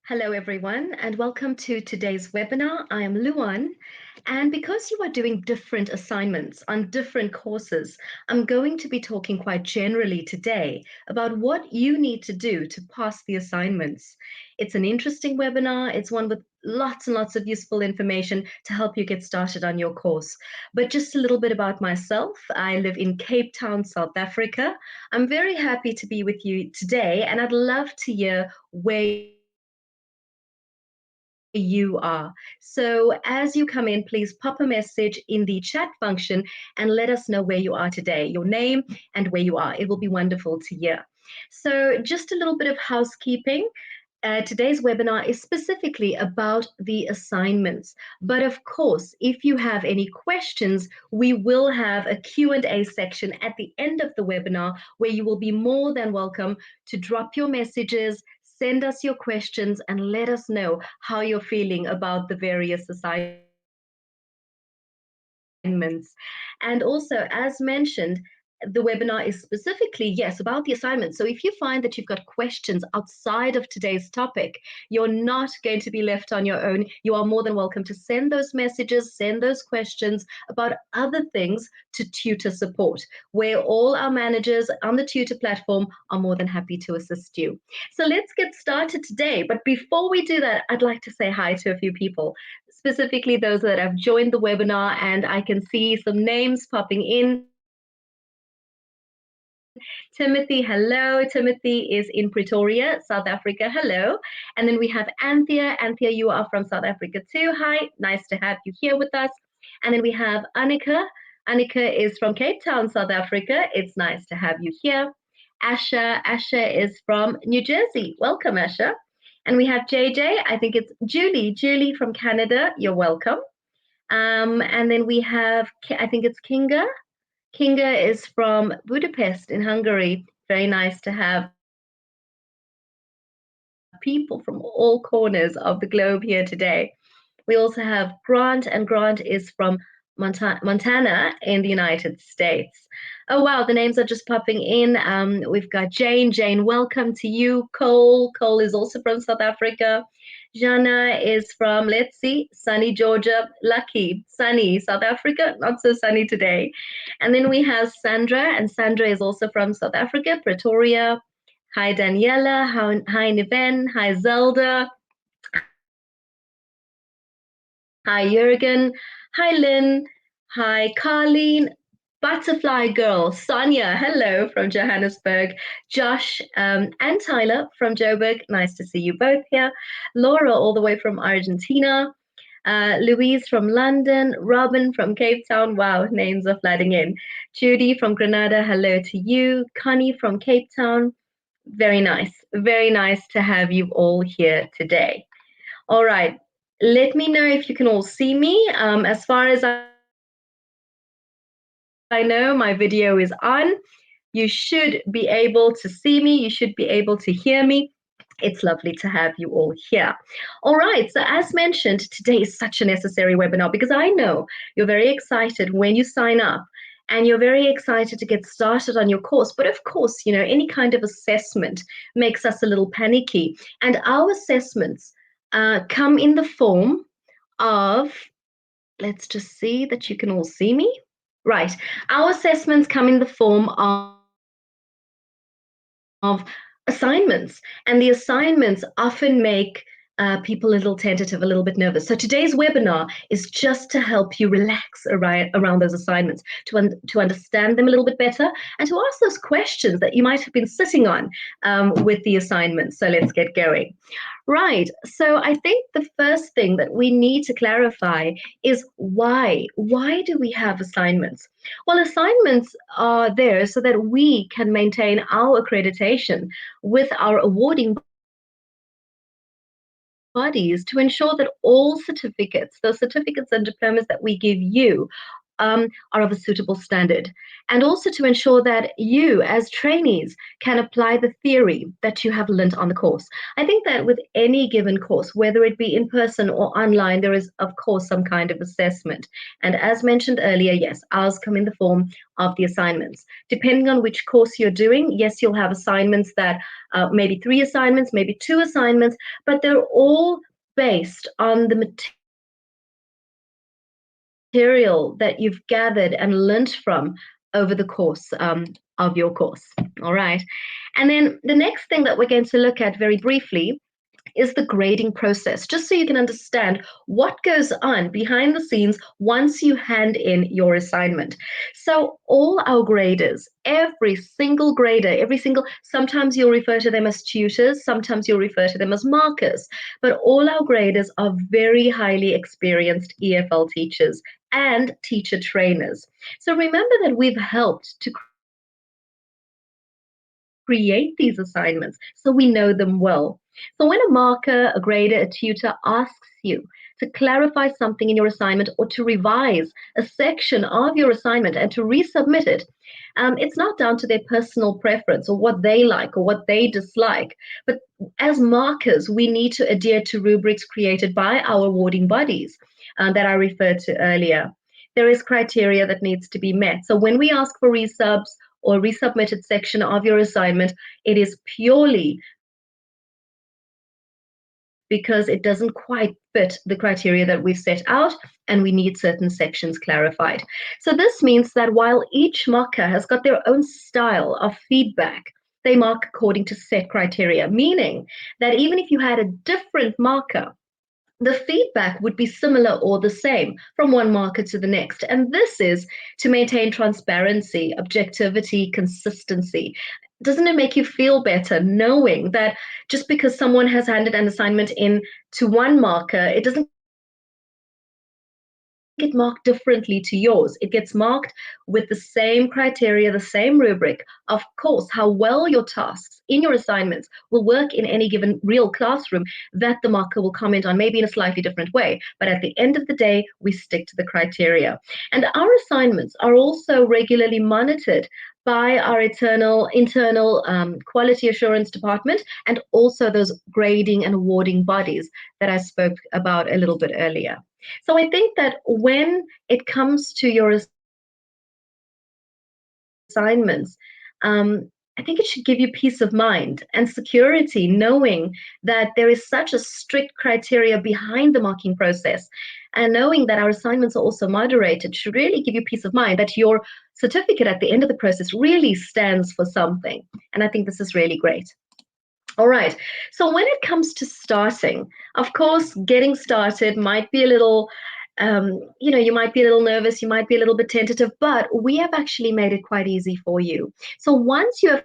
Hello, everyone, and welcome to today's webinar. I am Luan, and because you are doing different assignments on different courses, I'm going to be talking quite generally today about what you need to do to pass the assignments. It's an interesting webinar. It's one with lots and lots of useful information to help you get started on your course. But just a little bit about myself. I live in Cape Town, South Africa. I'm very happy to be with you today, and I'd love to hear where you are. So as you come in, please pop a message in the chat function and let us know where you are today, your name and where you are. It will be wonderful to hear. So just a little bit of housekeeping. Today's webinar is specifically about the assignments. But of course, if you have any questions, we will have a Q&A section at the end of the webinar where you will be more than welcome to drop your messages, send us your questions, and let us know how you're feeling about the various assignments. And also, as mentioned, the webinar is specifically, yes, about the assignments. So if you find that you've got questions outside of today's topic, you're not going to be left on your own. You are more than welcome to send those messages, send those questions about other things to tutor support, where all our managers on the tutor platform are more than happy to assist you. So let's get started today. But before we do that, I'd like to say hi to a few people, specifically those that have joined the webinar, and I can see some names popping in. Timothy, hello. Timothy is in Pretoria, South Africa. Hello. And then we have Anthea. Anthea, you are from South Africa too. Hi, nice to have you here with us. And then we have Annika. Annika is from Cape Town, South Africa. It's nice to have you here. Asha. Asha is from New Jersey. Welcome, Asha. And we have JJ. I think it's Julie. Julie from Canada. You're welcome. And then we have, I think it's Kinga. Kinga is from Budapest in Hungary. Very nice to have people from all corners of the globe here today. We also have Grant, and Grant is from Montana in the United States. Oh, wow, the names are just popping in. We've got Jane. Jane, welcome to you. Cole. Cole is also from South Africa. Jana is from, let's see, sunny Georgia. Lucky, sunny South Africa, not so sunny today. And then we have Sandra, and Sandra is also from South Africa, Pretoria. Hi, Daniela. Hi, Niven. Hi, Zelda. Hi, Jurgen. Hi, Lynn. Hi, Carleen. Butterfly Girl, Sonia, hello from Johannesburg. Josh and Tyler from Joburg, nice to see you both here. Laura, all the way from Argentina. Louise from London. Robin from Cape Town. Wow, names are flooding in. Judy from Grenada, hello to you. Connie from Cape Town. Very nice. Very nice to have you all here today. All right. Let me know if you can all see me. As far as I know, my video is on. You should be able to see me. You should be able to hear me. It's lovely to have you all here. All right, so as mentioned, today is such a necessary webinar because I know you're very excited when you sign up and you're very excited to get started on your course. But of course, you know, any kind of assessment makes us a little panicky. And our assessments come in the form of, let's just see that you can all see me. Right, our assessments come in the form of assignments, and the assignments often make people a little tentative, a little bit nervous. So today's webinar is just to help you relax around those assignments, to understand them a little bit better, and to ask those questions that you might have been sitting on with the assignments. So let's get going. Right. So I think the first thing that we need to clarify is why. Why do we have assignments? Well, assignments are there so that we can maintain our accreditation with our awarding bodies to ensure that all certificates, those certificates and diplomas that we give you, are of a suitable standard, and also to ensure that you, as trainees, can apply the theory that you have learned on the course. I think that with any given course, whether it be in person or online, there is, of course, some kind of assessment. And as mentioned earlier, yes, ours come in the form of the assignments. Depending on which course you're doing, yes, you'll have assignments that maybe 3 assignments, maybe 2 assignments, but they're all based on the material that you've gathered and learnt from over the course of your course. All right. And then the next thing that we're going to look at very briefly is the grading process, just so you can understand what goes on behind the scenes once you hand in your assignment. So all our graders, every single grader, sometimes you'll refer to them as tutors, sometimes you'll refer to them as markers, but all our graders are very highly experienced EFL teachers and teacher trainers. So remember that we've helped to create these assignments so we know them well. So when a marker, a grader, a tutor asks you to clarify something in your assignment or to revise a section of your assignment and to resubmit it, it's not down to their personal preference or what they like or what they dislike. But as markers, we need to adhere to rubrics created by our awarding bodies that I referred to earlier. There is criteria that needs to be met. So when we ask for resubs or resubmitted section of your assignment, it is purely because it doesn't quite fit the criteria that we've set out and we need certain sections clarified. So this means that while each marker has got their own style of feedback, they mark according to set criteria, meaning that even if you had a different marker, the feedback would be similar or the same from one marker to the next. And this is to maintain transparency, objectivity, consistency. Doesn't it make you feel better knowing that just because someone has handed an assignment in to one marker, it doesn't get marked differently to yours. It gets marked with the same criteria, the same rubric. Of course, how well your tasks in your assignments will work in any given real classroom, that the marker will comment on, maybe in a slightly different way. But at the end of the day, we stick to the criteria. And our assignments are also regularly monitored by our internal quality assurance department and also those grading and awarding bodies that I spoke about a little bit earlier. So I think that when it comes to your assignments, I think it should give you peace of mind and security, knowing that there is such a strict criteria behind the marking process, and knowing that our assignments are also moderated should really give you peace of mind that your certificate at the end of the process really stands for something. And I think this is really great. All right. So when it comes to starting, of course, getting started might be a little, you might be a little nervous, you might be a little bit tentative, but we have actually made it quite easy for you. So once you have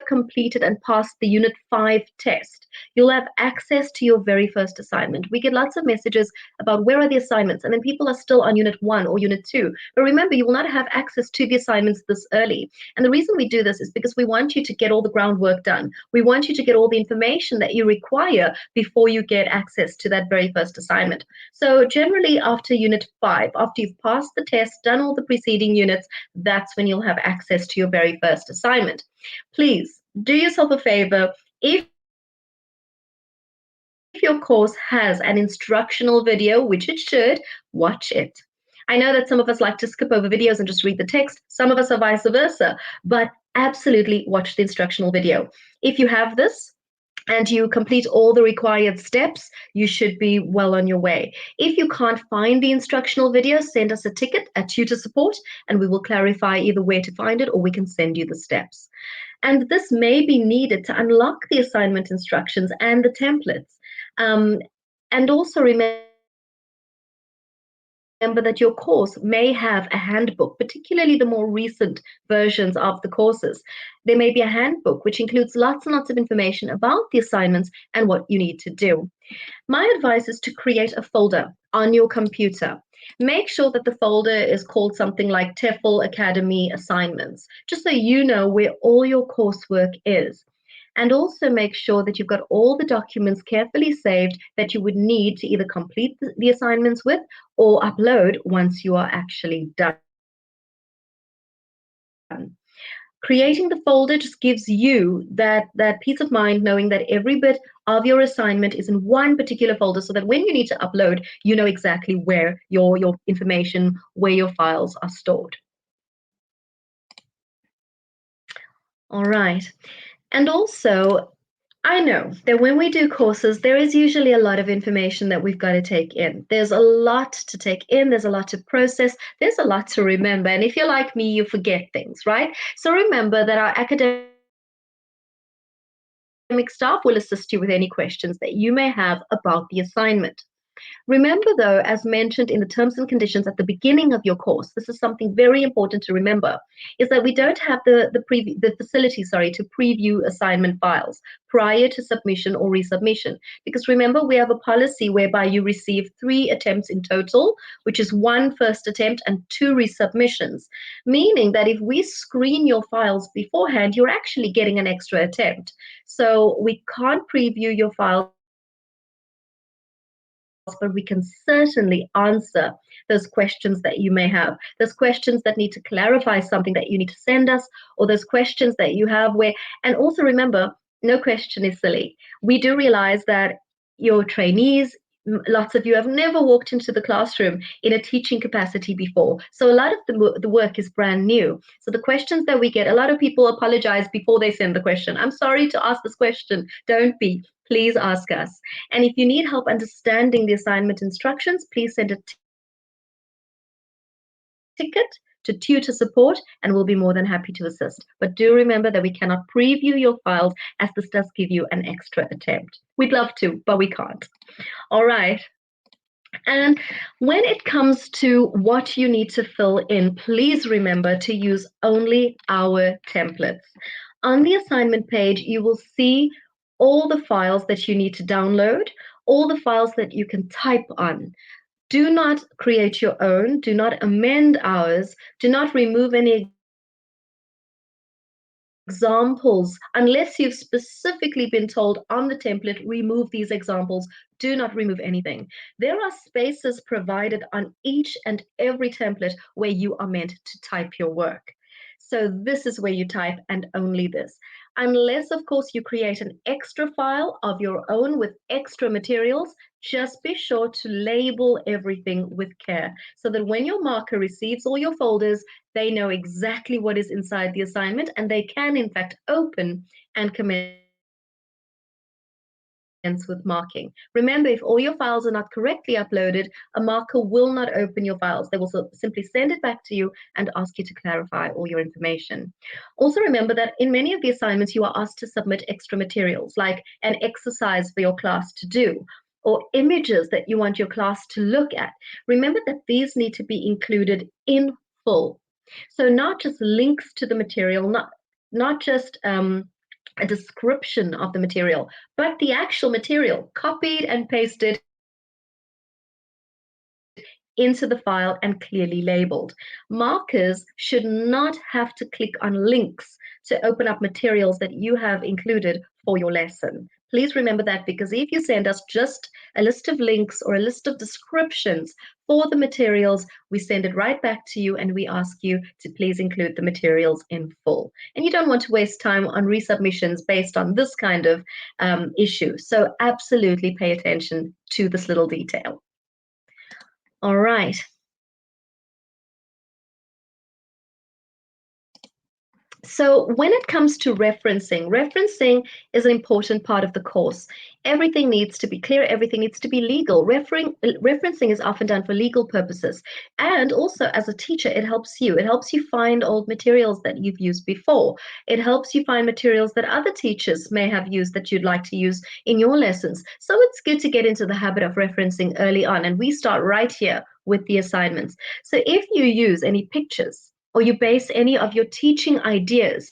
completed and passed the Unit 5 test, you'll have access to your very first assignment. We get lots of messages about where are the assignments, and then people are still on Unit 1 or Unit 2. But remember, you will not have access to the assignments this early. And the reason we do this is because we want you to get all the groundwork done. We want you to get all the information that you require before you get access to that very first assignment. So generally after Unit 5, after you've passed the test, done all the preceding units, that's when you'll have access to your very first assignment. Please do yourself a favor. If your course has an instructional video, which it should, watch it. I know that some of us like to skip over videos and just read the text. Some of us are vice versa, but absolutely watch the instructional video. If you have this and you complete all the required steps, you should be well on your way. If you can't find the instructional video, send us a ticket at Tutor Support, and we will clarify either where to find it or we can send you the steps. And this may be needed to unlock the assignment instructions and the templates. And also remember that your course may have a handbook, particularly the more recent versions of the courses. There may be a handbook which includes lots and lots of information about the assignments and what you need to do. My advice is to create a folder on your computer. Make sure that the folder is called something like TEFL Academy Assignments, just so you know where all your coursework is. And also make sure that you've got all the documents carefully saved that you would need to either complete the assignments with or upload once you are actually done. Creating the folder just gives you that peace of mind knowing that every bit of your assignment is in one particular folder, so that when you need to upload, you know exactly where your information, where your files are stored. All right. And also, I know that when we do courses, there is usually a lot of information that we've got to take in. There's a lot to take in, there's a lot to process, there's a lot to remember. And if you're like me, you forget things, right? So remember that our academic staff will assist you with any questions that you may have about the assignment. Remember, though, as mentioned in the terms and conditions at the beginning of your course, this is something very important to remember, is that we don't have the facility, to preview assignment files prior to submission or resubmission. Because remember, we have a policy whereby you receive 3 attempts in total, which is 1 first attempt and 2 resubmissions, meaning that if we screen your files beforehand, you're actually getting an extra attempt. So we can't preview your files, but we can certainly answer those questions that you may have. Those questions that need to clarify something that you need to send us, or those questions that you have where, and also remember, no question is silly. We do realize that your trainees, lots of you have never walked into the classroom in a teaching capacity before. So a lot of the work is brand new. So the questions that we get, a lot of people apologize before they send the question. I'm sorry to ask this question. Don't be. Please ask us. And if you need help understanding the assignment instructions, please send a ticket to tutor support and we'll be more than happy to assist. But do remember that we cannot preview your files, as this does give you an extra attempt. We'd love to, but we can't. All right. And when it comes to what you need to fill in, please remember to use only our templates. On the assignment page, you will see all the files that you need to download, all the files that you can type on. Do not create your own, do not amend ours, do not remove any examples unless you've specifically been told on the template, remove these examples. Do not remove anything. There are spaces provided on each and every template where you are meant to type your work. So this is where you type, and only this. Unless, of course, you create an extra file of your own with extra materials, just be sure to label everything with care so that when your marker receives all your folders, they know exactly what is inside the assignment, and they can, in fact, open and commence with marking. Remember, if all your files are not correctly uploaded, a marker will not open your files. They will simply send it back to you and ask you to clarify all your information. Also remember that in many of the assignments, you are asked to submit extra materials, like an exercise for your class to do, or images that you want your class to look at. Remember that these need to be included in full. So not just links to the material, not just a description of the material, but the actual material copied and pasted into the file and clearly labeled. Markers should not have to click on links to open up materials that you have included for your lesson. Please remember that, because if you send us just a list of links or a list of descriptions for the materials, we send it right back to you and we ask you to please include the materials in full. And you don't want to waste time on resubmissions based on this kind of issue. So absolutely pay attention to this little detail. All right. So when it comes to referencing is an important part of the course. Everything needs to be clear, everything needs to be legal. Referencing is often done for legal purposes. And also as a teacher, it helps you. It helps you find old materials that you've used before. It helps you find materials that other teachers may have used that you'd like to use in your lessons. So it's good to get into the habit of referencing early on. And we start right here with the assignments. So if you use any pictures, or you base any of your teaching ideas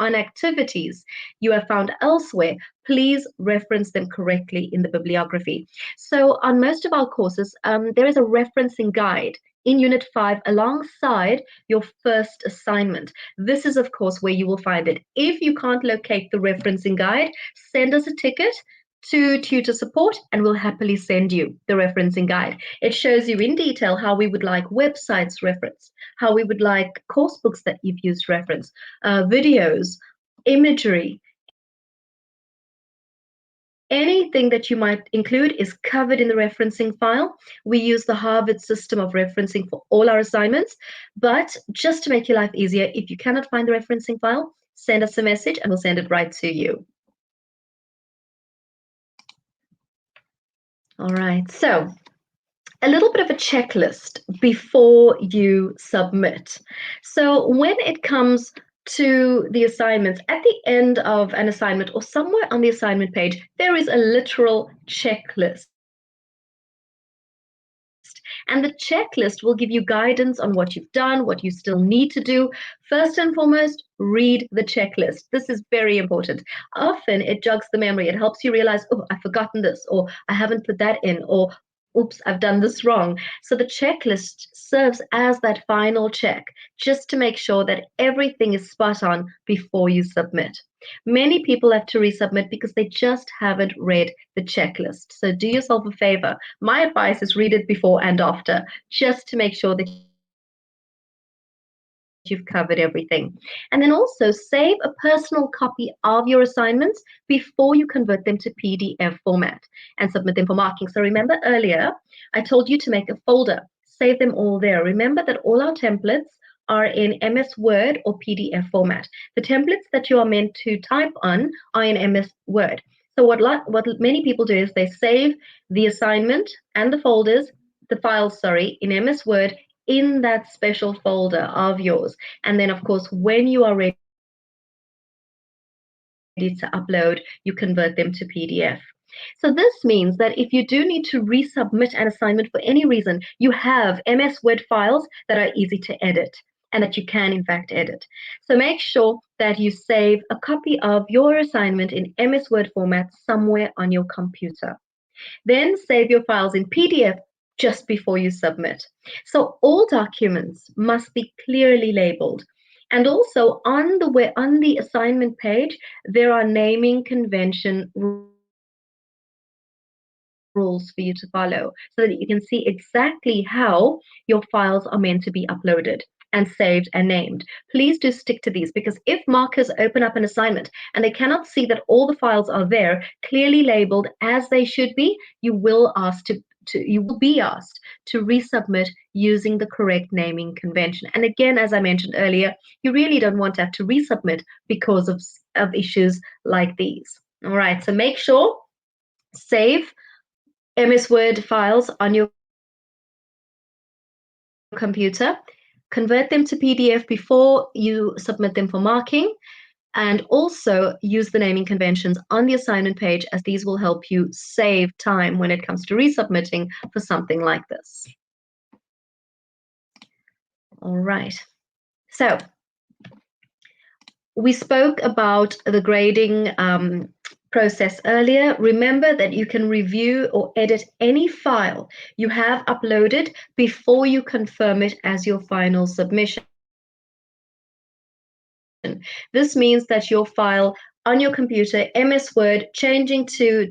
on activities you have found elsewhere, please reference them correctly in the bibliography. So on most of our courses, there is a referencing guide in Unit 5 alongside your first assignment. This is, of course, where you will find it. If you can't locate the referencing guide, send us a ticket to tutor support and we'll happily send you the referencing guide. It shows you in detail how we would like websites referenced, how we would like course books that you've used reference, videos, imagery. Anything that you might include is covered in the referencing file. We use the Harvard system of referencing for all our assignments, but just to make your life easier, if you cannot find the referencing file, send us a message and we'll send it right to you. All right, so a little bit of a checklist before you submit. So when it comes to the assignments, at the end of an assignment or somewhere on the assignment page, there is a literal checklist. And the checklist will give you guidance on what you've done, what you still need to do. First and foremost, read the checklist. This is very important. Often it jogs the memory. It helps you realize, oh, I've forgotten this, or I haven't put that in, or oops, I've done this wrong. So the checklist serves as that final check, just to make sure that everything is spot on before you submit. Many people have to resubmit because they just haven't read the checklist. So do yourself a favor. My advice is read it before and after, just to make sure that you've covered everything. And then also save a personal copy of your assignments before you convert them to PDF format and submit them for marking. So remember earlier, I told you to make a folder, save them all there. Remember that all our templates are in MS Word or PDF format. The templates that you are meant to type on are in MS Word. So what many people do is they save the assignment and the files, in MS Word in that special folder of yours. And then, of course, when you are ready to upload, you convert them to PDF. So this means that if you do need to resubmit an assignment for any reason, you have MS Word files that are easy to edit and that you can, in fact, edit. So make sure that you save a copy of your assignment in MS Word format somewhere on your computer. Then save your files in PDF just before you submit. So all documents must be clearly labeled. And also on the assignment page, there are naming convention rules for you to follow so that you can see exactly how your files are meant to be uploaded and saved and named. Please do stick to these, because if markers open up an assignment and they cannot see that all the files are there clearly labeled as they should be, you will be asked to resubmit using the correct naming convention. And again, as I mentioned earlier, you really don't want to have to resubmit because of issues like these. All right, so make sure save MS Word files on your computer, convert them to PDF before you submit them for marking, and also use the naming conventions on the assignment page, as these will help you save time when it comes to resubmitting for something like this. All right. So we spoke about the grading process earlier. Remember that you can review or edit any file you have uploaded before you confirm it as your final submission. This means that your file on your computer, MS Word, changing to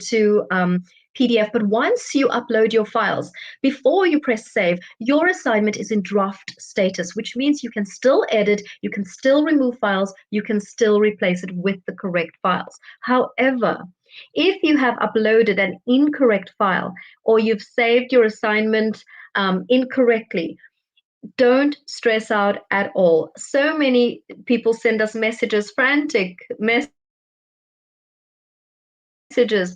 PDF, but once you upload your files, before you press save, your assignment is in draft status, which means you can still edit, you can still remove files, you can still replace it with the correct files. However, if you have uploaded an incorrect file or you've saved your assignment incorrectly, don't stress out at all. So many people send us messages, frantic messages,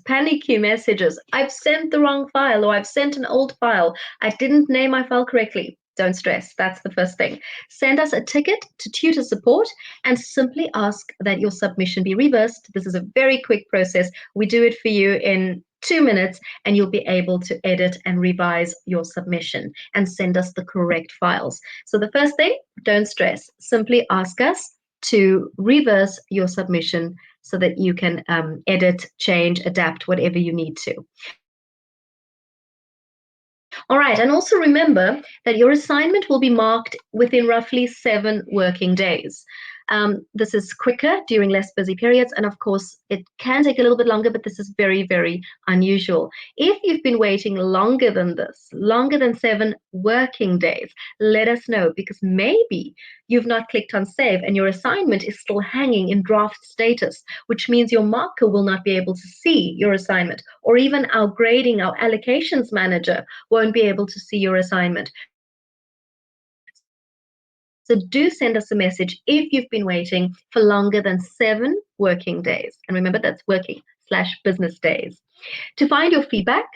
panicky messages. I've sent the wrong file, or I've sent an old file. I didn't name my file correctly. Don't stress. That's the first thing. Send us a ticket to tutor support and simply ask that your submission be reversed. This is a very quick process. We do it for you in 2 minutes, and you'll be able to edit and revise your submission and send us the correct files. So the first thing, don't stress. Simply ask us to reverse your submission so that you can edit, change, adapt, whatever you need to. All right, and also remember that your assignment will be marked within roughly 7 working days. This is quicker during less busy periods, and of course, it can take a little bit longer, but this is very, very unusual. If you've been waiting longer than this, longer than 7 working days, let us know, because maybe you've not clicked on save and your assignment is still hanging in draft status, which means your marker will not be able to see your assignment, or even our grading, our allocations manager won't be able to see your assignment. So do send us a message if you've been waiting for longer than 7 working days. And remember, that's working/business days. To find your feedback,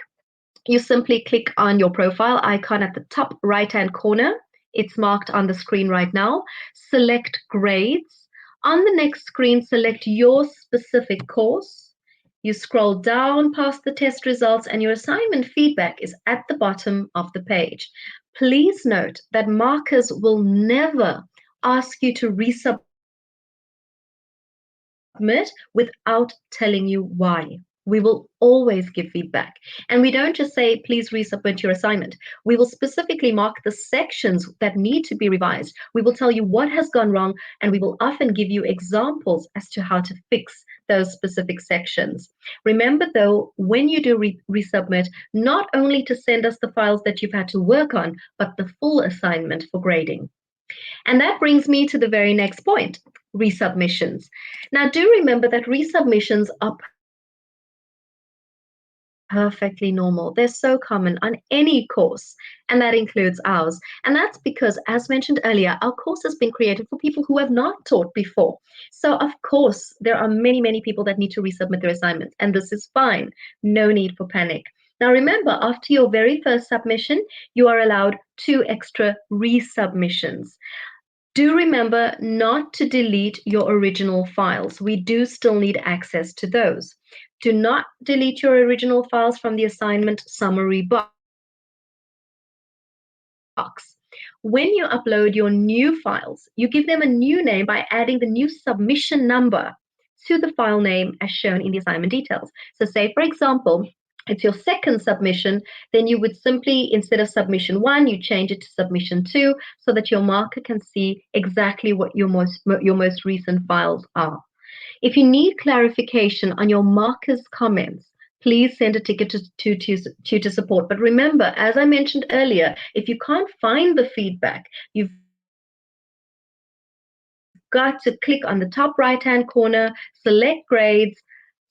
you simply click on your profile icon at the top right-hand corner. It's marked on the screen right now. Select grades. On the next screen, select your specific course. You scroll down past the test results, and your assignment feedback is at the bottom of the page. Please note that markers will never ask you to resubmit without telling you why. We will always give feedback. And we don't just say, please resubmit your assignment. We will specifically mark the sections that need to be revised. We will tell you what has gone wrong, and we will often give you examples as to how to fix those specific sections. Remember, though, when you do resubmit, not only to send us the files that you've had to work on, but the full assignment for grading. And that brings me to the very next point, resubmissions. Now, do remember that resubmissions are perfectly normal. They're so common on any course, and that includes ours. And that's because, as mentioned earlier, our course has been created for people who have not taught before. So, of course, there are many, many people that need to resubmit their assignments, and this is fine. No need for panic. Now, remember, after your very first submission, you are allowed 2 extra resubmissions. Do remember not to delete your original files. We do still need access to those. Do not delete your original files from the assignment summary box. When you upload your new files, you give them a new name by adding the new submission number to the file name as shown in the assignment details. So say, for example, it's your second submission, then you would simply, instead of submission 1, you change it to submission 2 so that your marker can see exactly what your most recent files are. If you need clarification on your marker's comments, please send a ticket to tutor support. But remember, as I mentioned earlier, if you can't find the feedback, you've got to click on the top right-hand corner, select grades,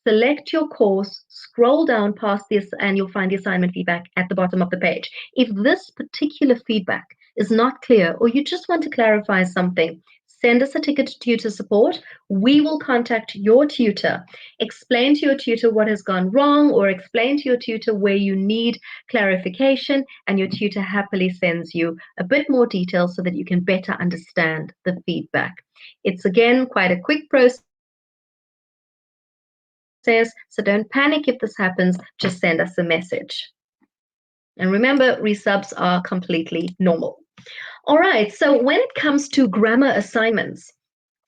select your course, scroll down past this, and you'll find the assignment feedback at the bottom of the page. If this particular feedback is not clear, or you just want to clarify something, send us a ticket to tutor support. We will contact your tutor, explain to your tutor what has gone wrong, or explain to your tutor where you need clarification, and your tutor happily sends you a bit more detail so that you can better understand the feedback. It's again quite a quick process. So don't panic if this happens, just send us a message. And remember, resubs are completely normal. All right, so when it comes to grammar assignments,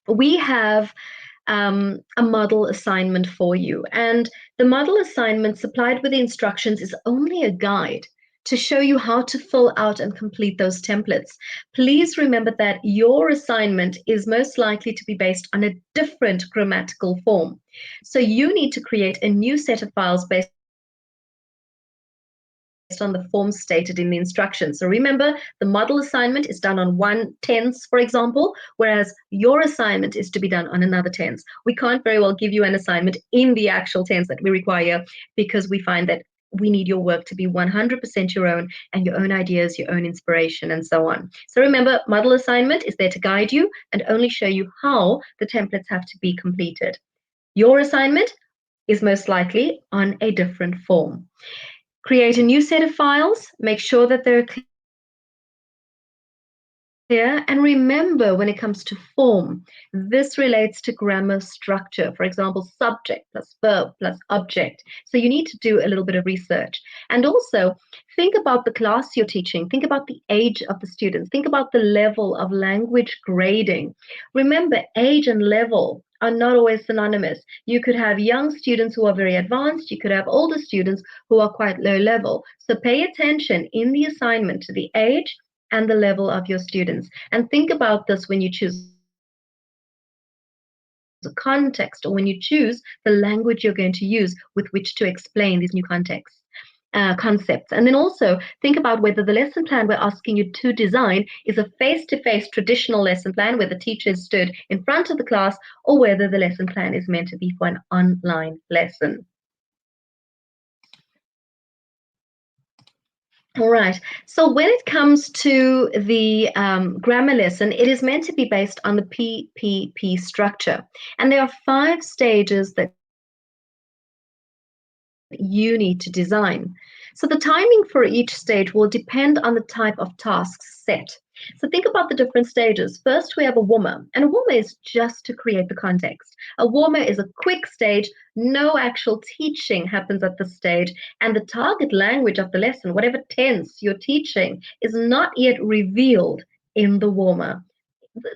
we have a model assignment for you. And the model assignment supplied with the instructions is only a guide to show you how to fill out and complete those templates. Please remember that your assignment is most likely to be based on a different grammatical form. So you need to create a new set of files based on the form stated in the instructions. So remember, the model assignment is done on one tense, for example, whereas your assignment is to be done on another tense. We can't very well give you an assignment in the actual tense that we require, because we find that we need your work to be 100% your own, and your own ideas, your own inspiration, and so on. So remember, model assignment is there to guide you and only show you how the templates have to be completed. Your assignment is most likely on a different form. Create a new set of files, make sure that they're Yeah, and remember when it comes to form, this relates to grammar structure. For example, subject plus verb plus object. So you need to do a little bit of research. And also think about the class you're teaching, think about the age of the students, think about the level of language grading. Remember, age and level are not always synonymous. You could have young students who are very advanced, you could have older students who are quite low level. So pay attention in the assignment to the age and the level of your students. And think about this when you choose a context or when you choose the language you're going to use with which to explain these new contexts. Concepts. And then also think about whether the lesson plan we're asking you to design is a face to face traditional lesson plan where the teacher is stood in front of the class, or whether the lesson plan is meant to be for an online lesson. All right. So when it comes to the grammar lesson, it is meant to be based on the PPP structure. And there are 5 stages that you need to design. So the timing for each stage will depend on the type of tasks set. So think about the different stages. First, we have a warmer, and a warmer is just to create the context. A warmer is a quick stage, no actual teaching happens at this stage, and the target language of the lesson, whatever tense you're teaching, is not yet revealed in the warmer.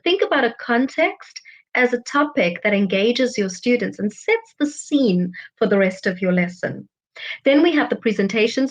Think about a context as a topic that engages your students and sets the scene for the rest of your lesson. Then we have the presentation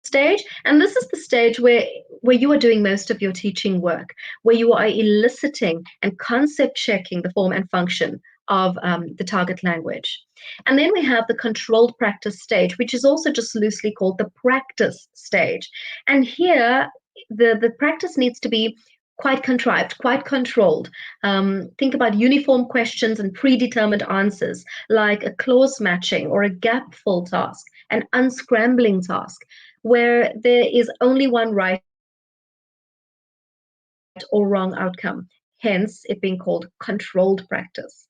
stage, and this is the stage where you are doing most of your teaching work, where you are eliciting and concept checking the form and function of the target language. And then we have the controlled practice stage, which is also just loosely called the practice stage. And here the practice needs to be quite contrived, quite controlled. Think about uniform questions and predetermined answers, like a clause matching or a gap fill task, an unscrambling task, where there is only one right or wrong outcome, hence it being called controlled practice.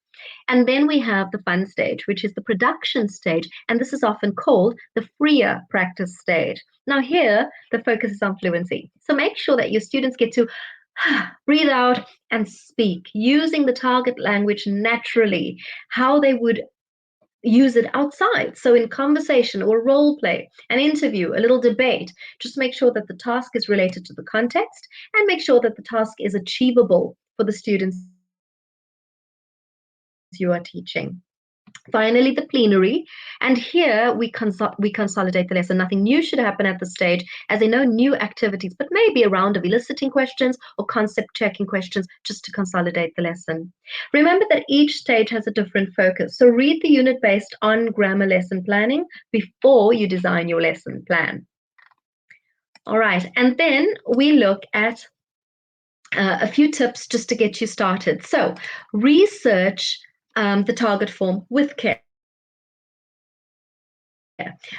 And then we have the fun stage, which is the production stage, and this is often called the freer practice stage. Now, here the focus is on fluency. So make sure that your students get to breathe out and speak using the target language naturally, how they would use it outside. So in conversation or role play, an interview, a little debate, just make sure that the task is related to the context and make sure that the task is achievable for the students you are teaching. Finally, the plenary, and here we consolidate the lesson. Nothing new should happen at this stage, as there are no new activities, but maybe a round of eliciting questions or concept checking questions just to consolidate the lesson. Remember that each stage has a different focus, so read the unit based on grammar lesson planning before you design your lesson plan. All right, and then we look at a few tips just to get you started. So research the target form with care.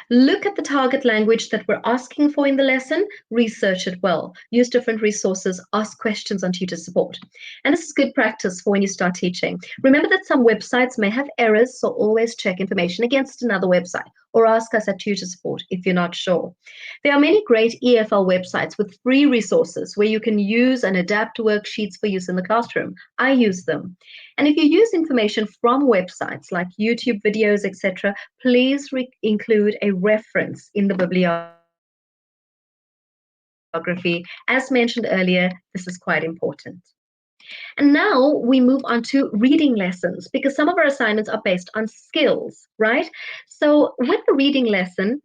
Look at the target language that we're asking for in the lesson, research it well, use different resources, ask questions on tutor support. And this is good practice for when you start teaching. Remember that some websites may have errors, so always check information against another website or ask us at tutor support if you're not sure. There are many great EFL websites with free resources where you can use and adapt worksheets for use in the classroom. I use them. And if you use information from websites like YouTube videos, etc., please include a reference in the bibliography. As mentioned earlier, this is quite important. And now we move on to reading lessons because some of our assignments are based on skills, right? So with the reading lesson,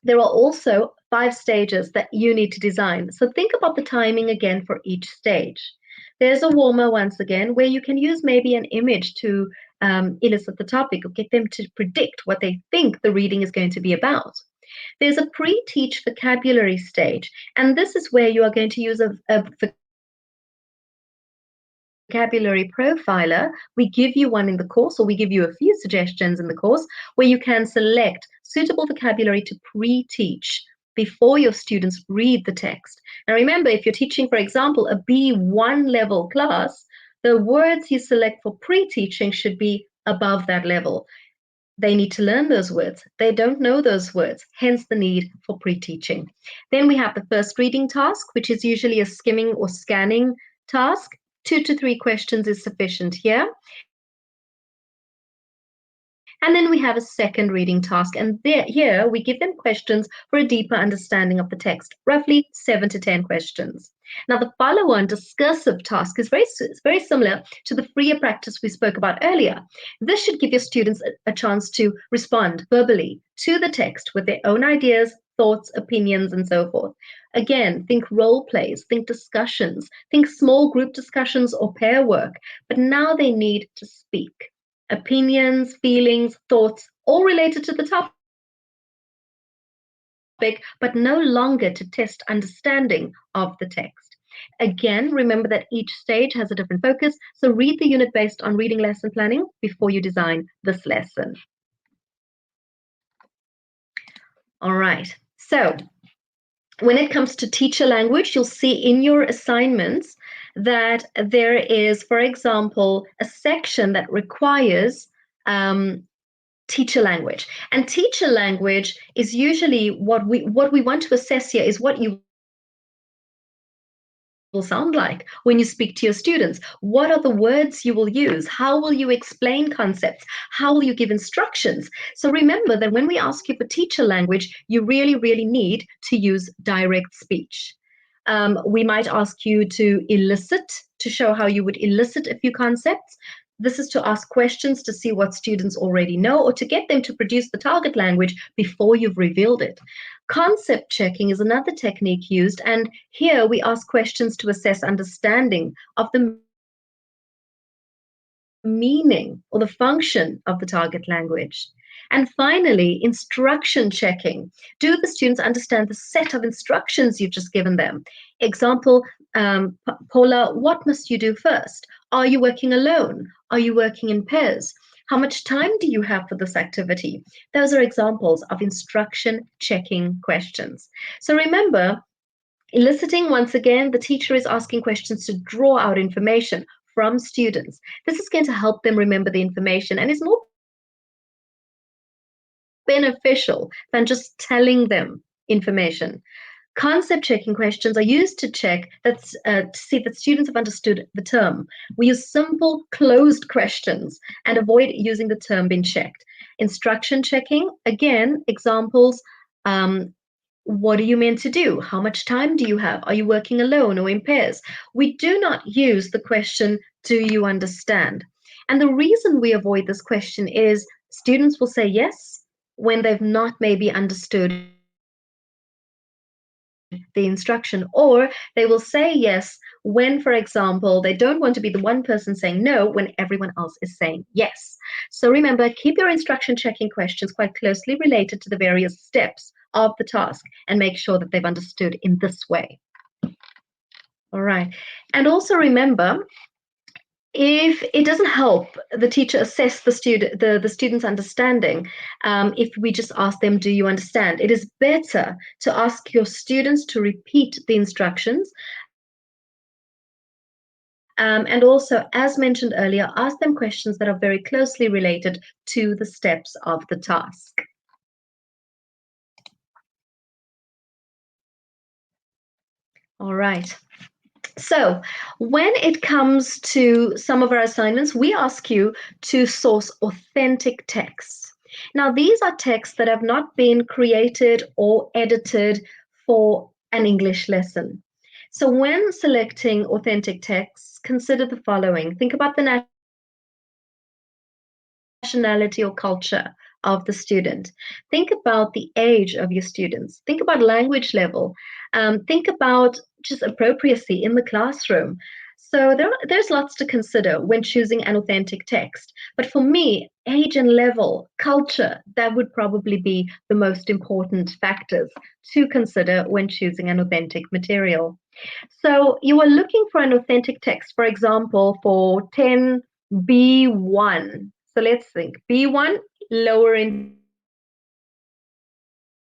there are also 5 stages that you need to design. So think about the timing again for each stage. There's a warmer once again where you can use maybe an image to illustrate the topic or get them to predict what they think the reading is going to be about. There's a pre-teach vocabulary stage, and this is where you are going to use a vocabulary profiler. We give you one in the course, or we give you a few suggestions in the course where you can select suitable vocabulary to pre-teach before your students read the text. Now remember, if you're teaching, for example, a B1 level class, the words you select for pre-teaching should be above that level. They need to learn those words. They don't know those words, hence the need for pre-teaching. Then we have the first reading task, which is usually a skimming or scanning task. 2 to 3 questions is sufficient here. And then we have a second reading task. And here we give them questions for a deeper understanding of the text, roughly 7 to 10 questions. Now, the follow-on discursive task is very similar to the freer practice we spoke about earlier. This should give your students a chance to respond verbally to the text with their own ideas, thoughts, opinions, and so forth. Again, think role plays, think discussions, think small group discussions or pair work, but now they need to speak. Opinions, feelings, thoughts, all related to the topic, but no longer to test understanding of the text. Again, remember that each stage has a different focus, so read the unit based on reading lesson planning before you design this lesson. All right, so when it comes to teacher language, you'll see in your assignments that there is, for example, a section that requires teacher language. And teacher language is usually what we want to assess here is what you will sound like when you speak to your students. What are the words you will use? How will you explain concepts? How will you give instructions? So remember that when we ask you for teacher language, you really, really need to use direct speech. We might ask you to elicit, to show how you would elicit a few concepts. This is to ask questions to see what students already know or to get them to produce the target language before you've revealed it. Concept checking is another technique used, and here we ask questions to assess understanding of the meaning or the function of the target language. And finally, instruction checking. Do the students understand the set of instructions you've just given them? Example, Paula, what must you do first? Are you working alone? Are you working in pairs? How much time do you have for this activity? Those are examples of instruction checking questions. So remember, eliciting, once again, the teacher is asking questions to draw out information from students. This is going to help them remember the information and is more beneficial than just telling them information. Concept checking questions are used to check that to see that students have understood the term. We use simple closed questions and avoid using the term being checked. Instruction checking, again, examples. What are you meant to do? How much time do you have? Are you working alone or in pairs? We do not use the question, do you understand? And the reason we avoid this question is students will say yes when they've not maybe understood the instruction, or they will say yes when, for example, they don't want to be the one person saying no when everyone else is saying yes. So remember, keep your instruction checking questions quite closely related to the various steps of the task and make sure that they've understood in this way. All right. And also remember, if it doesn't help the teacher assess the student's understanding, if we just ask them, do you understand? It is better to ask your students to repeat the instructions. And also, as mentioned earlier, ask them questions that are very closely related to the steps of the task. All right. So when it comes to some of our assignments, we ask you to source authentic texts. Now, these are texts that have not been created or edited for an English lesson. So when selecting authentic texts, consider the following. Think about the nationality or culture of the student. Think about the age of your students. Think about language level. Think about just appropriacy in the classroom. So there's lots to consider when choosing an authentic text. But for me, age and level, culture, that would probably be the most important factors to consider when choosing an authentic material. So you are looking for an authentic text, for example, for 10B1. So let's think, B1, lower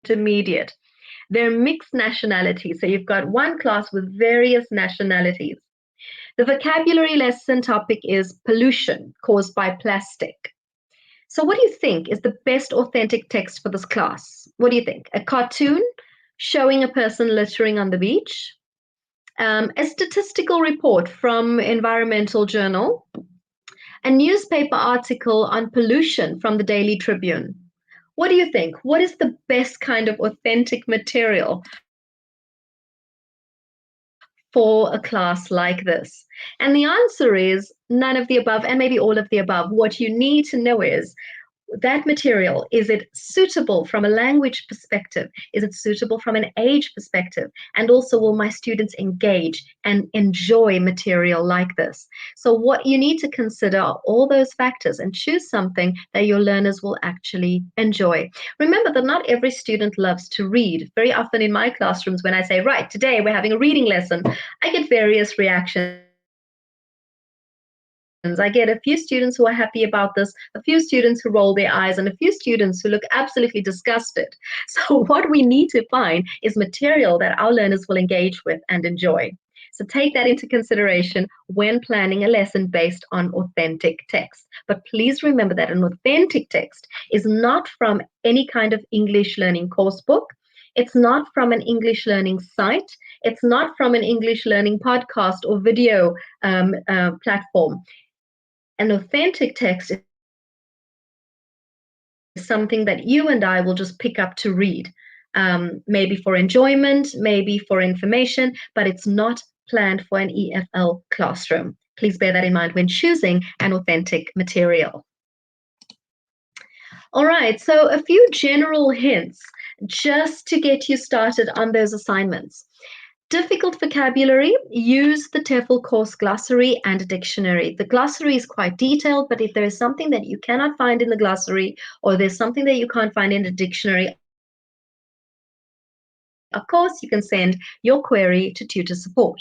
intermediate. They're mixed nationalities. So you've got one class with various nationalities. The vocabulary lesson topic is pollution caused by plastic. So, what do you think is the best authentic text for this class? What do you think? A cartoon showing a person littering on the beach? A statistical report from Environmental Journal? A newspaper article on pollution from the Daily Tribune? What do you think? What is the best kind of authentic material for a class like this? And the answer is none of the above, and maybe all of the above. What you need to know is that material, is it suitable from a language perspective? Is it suitable from an age perspective? And also, will my students engage and enjoy material like this? So what you need to consider are all those factors and choose something that your learners will actually enjoy. Remember that not every student loves to read. Very often in my classrooms, when I say, right, today we're having a reading lesson, I get various reactions. I get a few students who are happy about this, a few students who roll their eyes, and a few students who look absolutely disgusted. So, what we need to find is material that our learners will engage with and enjoy. So, take that into consideration when planning a lesson based on authentic text. But please remember that an authentic text is not from any kind of English learning course book. It's not from an English learning site. It's not from an English learning podcast or video platform. An authentic text is something that you and I will just pick up to read, maybe for enjoyment, maybe for information, but it's not planned for an EFL classroom. Please bear that in mind when choosing an authentic material. All right, so a few general hints just to get you started on those assignments. Difficult vocabulary, use the TEFL course glossary and dictionary. The glossary is quite detailed, but if there is something that you cannot find in the glossary or there's something that you can't find in the dictionary, of course, you can send your query to tutor support.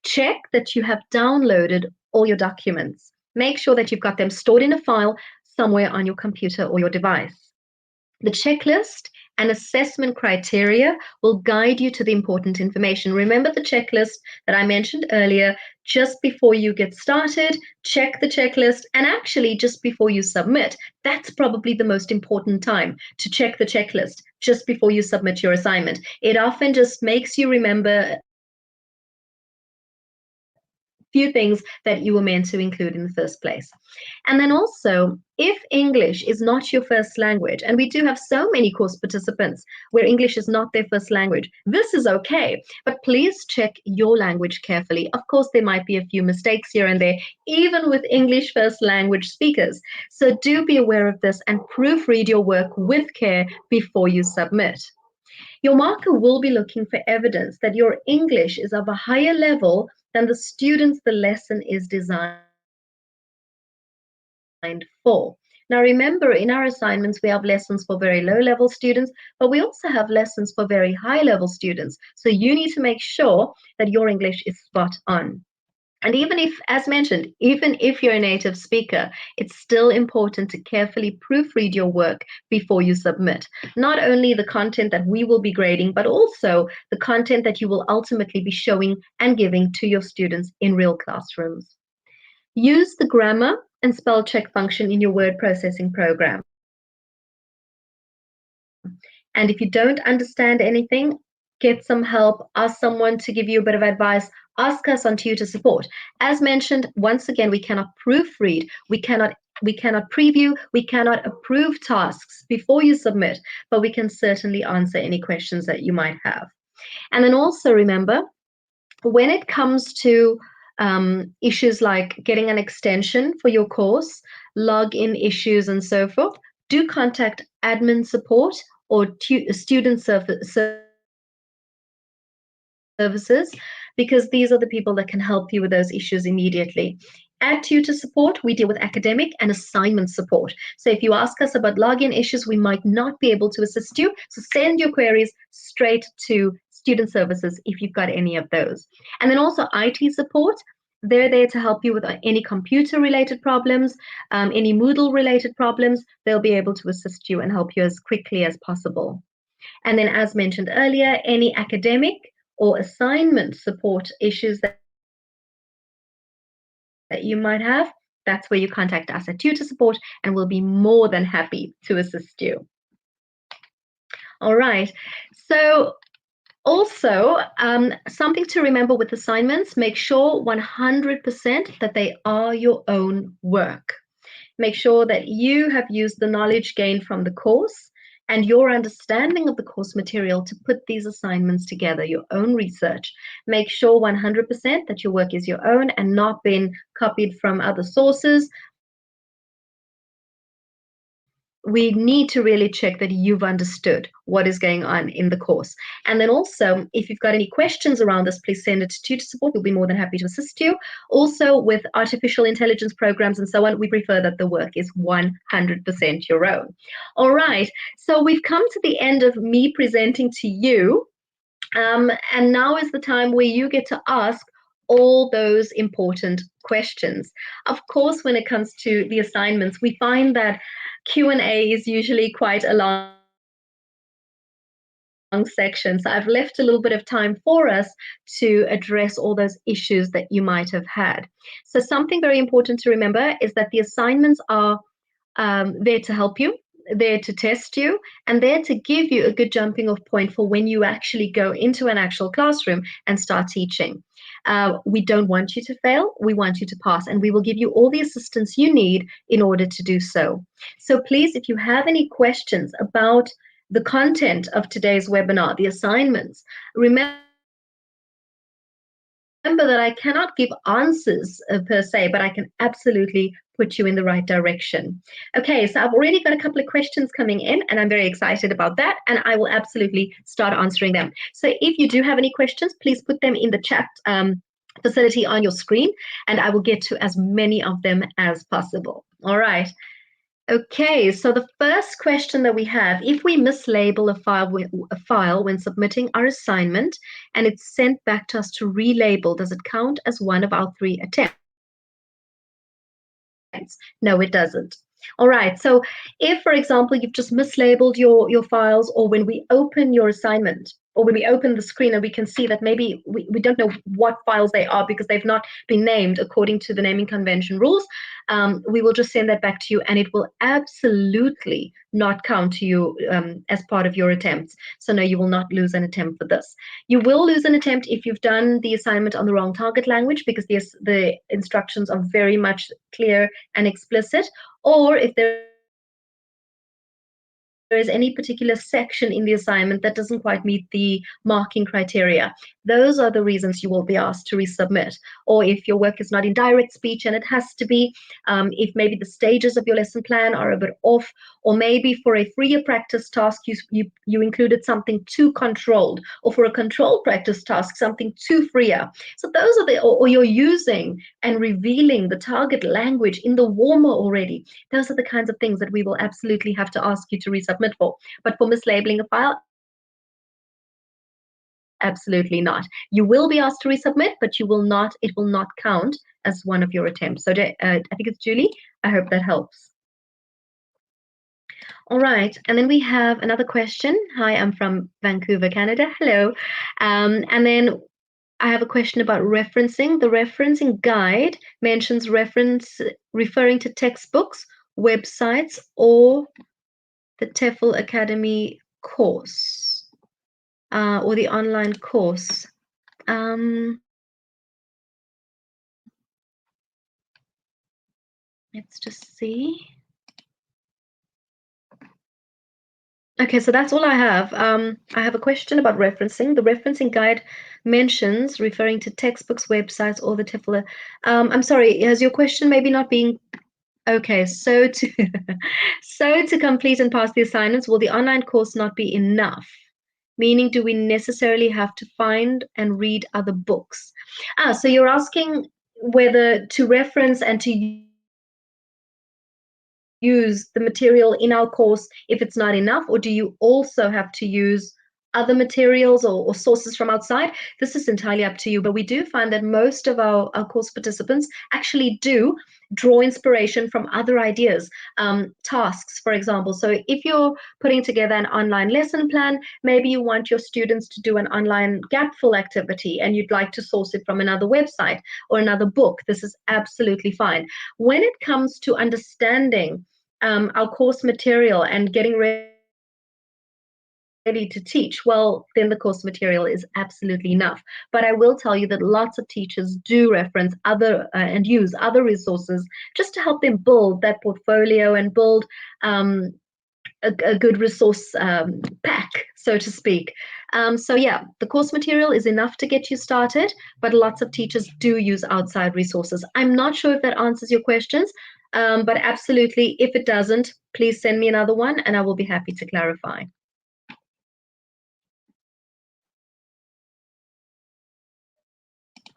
Check that you have downloaded all your documents. Make sure that you've got them stored in a file somewhere on your computer or your device. The checklist and assessment criteria will guide you to the important information. Remember the checklist that I mentioned earlier. Just before you get started, check the checklist, and actually just before you submit. That's probably the most important time to check the checklist just before you submit your assignment. It often just makes you remember few things that you were meant to include in the first place. And then also, if English is not your first language, and we do have so many course participants where English is not their first language, this is okay, but please check your language carefully. Of course, there might be a few mistakes here and there, even with English first language speakers. So do be aware of this and proofread your work with care before you submit. Your marker will be looking for evidence that your English is of a higher level than the students the lesson is designed for. Now, remember, in our assignments, we have lessons for very low-level students, but we also have lessons for very high-level students. So you need to make sure that your English is spot on. And even if, as mentioned, even if you're a native speaker, it's still important to carefully proofread your work before you submit. Not only the content that we will be grading, but also the content that you will ultimately be showing and giving to your students in real classrooms. Use the grammar and spell check function in your word processing program. And if you don't understand anything, get some help, ask someone to give you a bit of advice, ask us on tutor support. As mentioned, once again, we cannot proofread, we cannot preview, we cannot approve tasks before you submit, but we can certainly answer any questions that you might have. And then also remember, when it comes to issues like getting an extension for your course, login issues, and so forth, do contact admin support or student services, because these are the people that can help you with those issues immediately. At tutor support, we deal with academic and assignment support. So if you ask us about login issues, we might not be able to assist you. So send your queries straight to student services if you've got any of those. And then also IT support. They're there to help you with any computer-related problems, any Moodle-related problems. They'll be able to assist you and help you as quickly as possible. And then, as mentioned earlier, any academic or assignment support issues that you might have, that's where you contact us at Tutor Support, and we'll be more than happy to assist you. All right. So also, something to remember with assignments, make sure 100% that they are your own work. Make sure that you have used the knowledge gained from the course and your understanding of the course material to put these assignments together, your own research. Make sure 100% that your work is your own and not been copied from other sources. We need to really check that you've understood what is going on in the course. And then also, if you've got any questions around this, please send it to Tutor Support. We'll be more than happy to assist you. Also, with artificial intelligence programs and so on, we prefer that the work is 100% your own. All right, so we've come to the end of me presenting to you. And now is the time where you get to ask all those important questions. Of course, when it comes to the assignments, we find that Q&A is usually quite a long section. So I've left a little bit of time for us to address all those issues that you might have had. So something very important to remember is that the assignments are there to help you, there to test you, and there to give you a good jumping off point for when you actually go into an actual classroom and start teaching. We don't want you to fail, we want you to pass, and we will give you all the assistance you need in order to do so. So please, if you have any questions about the content of today's webinar, the assignments, remember that I cannot give answers per se, but I can absolutely put you in the right direction. Okay, so I've already got a couple of questions coming in, and I'm very excited about that, and I will absolutely start answering them. So if you do have any questions, please put them in the chat facility on your screen, and I will get to as many of them as possible. All right. Okay, so the first question that we have, if we mislabel a file when submitting our assignment and it's sent back to us to relabel, does it count as one of our 3 attempts? No, it doesn't. All right, so if, for example, you've just mislabeled your files, or when we open your assignment, or when we open the screen and we can see that maybe we don't know what files they are because they've not been named according to the naming convention rules, we will just send that back to you, and it will absolutely not count to you as part of your attempts. So no, you will not lose an attempt for this. You will lose an attempt if you've done the assignment on the wrong target language, because the instructions are very much clear and explicit, or if there is any particular section in the assignment that doesn't quite meet the marking criteria. Those are the reasons you will be asked to resubmit. Or if your work is not in direct speech and it has to be, if maybe the stages of your lesson plan are a bit off, or maybe for a freer practice task, you included something too controlled, or for a controlled practice task, something too freer. So those are or you're using and revealing the target language in the warmer already. Those are the kinds of things that we will absolutely have to ask you to resubmit for. But for mislabeling a file, absolutely not. You will be asked to resubmit, but it will not count as one of your attempts. So I think it's Julie. I hope that helps. All right, and then we have another question. Hi, I'm from Vancouver, Canada. Hello. And then I have a question about referencing. The referencing guide mentions referring to textbooks, websites, or the TEFL Academy course, or the online course. Let's just see. Okay, so that's all I have. I have a question about referencing. The referencing guide mentions referring to textbooks, websites, or the TEFL. I'm sorry, has your question maybe not being okay? So to complete and pass the assignments, will the online course not be enough? Meaning, do we necessarily have to find and read other books? So you're asking whether to reference and to use the material in our course if it's not enough, or do you also have to use other materials or sources from outside, this is entirely up to you. But we do find that most of our course participants actually do draw inspiration from other ideas, tasks, for example. So if you're putting together an online lesson plan, maybe you want your students to do an online gap fill activity and you'd like to source it from another website or another book. This is absolutely fine. When it comes to understanding our course material and getting ready to teach, well, then the course material is absolutely enough. But I will tell you that lots of teachers do reference other and use other resources just to help them build that portfolio and build a good resource pack, so to speak. So yeah, the course material is enough to get you started, but lots of teachers do use outside resources. I'm not sure if that answers your questions, but absolutely, if it doesn't, please send me another one and I will be happy to clarify.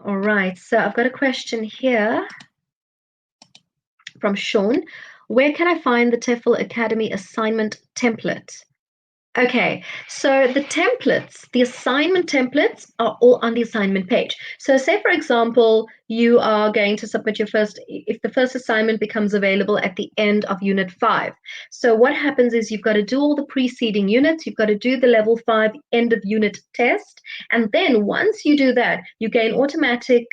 All right, so I've got a question here from Sean. Where can I find the TEFL Academy assignment template? Okay, so the templates, the assignment templates are all on the assignment page. So say, for example, you are going to submit your first, if the first assignment becomes available at the end of Unit 5. So what happens is you've got to do all the preceding units, you've got to do the Level 5 end of unit test, and then once you do that, you gain automatic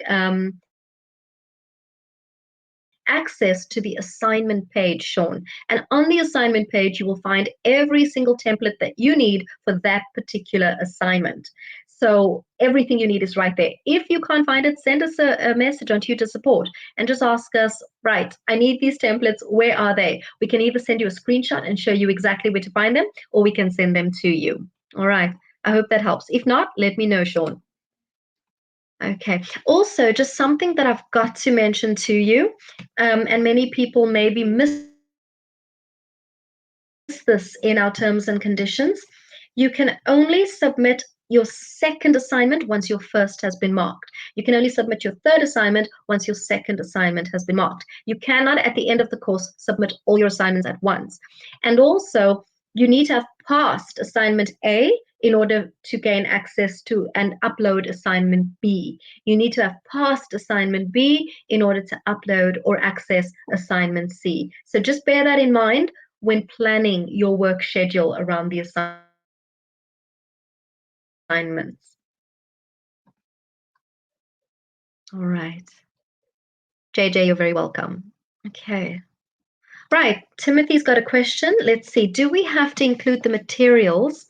access to the assignment page, Sean. And on the assignment page, you will find every single template that you need for that particular assignment. So everything you need is right there. If you can't find it, send us a message on Tutor Support and just ask us, right, I need these templates. Where are they? We can either send you a screenshot and show you exactly where to find them, or we can send them to you. All right. I hope that helps. If not, let me know, Sean. Okay. Also, just something that I've got to mention to you, and many people maybe miss this in our terms and conditions. You can only submit your second assignment once your first has been marked. You can only submit your third assignment once your second assignment has been marked. You cannot, at the end of the course, submit all your assignments at once. And also, you need to have passed assignment A in order to gain access to and upload assignment B. You need to have passed assignment B in order to upload or access assignment C. So just bear that in mind when planning your work schedule around the assignments. All right. JJ, you're very welcome. Okay. Right. Timothy's got a question. Let's see. Do we have to include the materials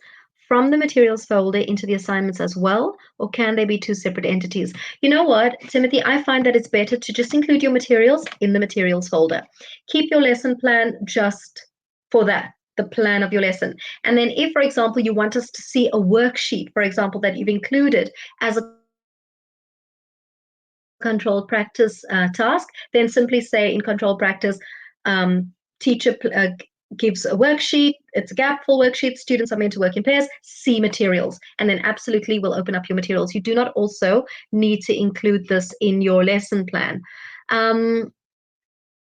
from the materials folder into the assignments as well, or can they be two separate entities? You know what, Timothy, I find that it's better to just include your materials in the materials folder. Keep your lesson plan just for that, the plan of your lesson. And then if, for example, you want us to see a worksheet, for example, that you've included as a controlled practice task, then simply say in controlled practice, teacher gives a worksheet, it's a gap fill worksheet, students are meant to work in pairs, see materials, and then absolutely we'll open up your materials. You do not also need to include this in your lesson plan.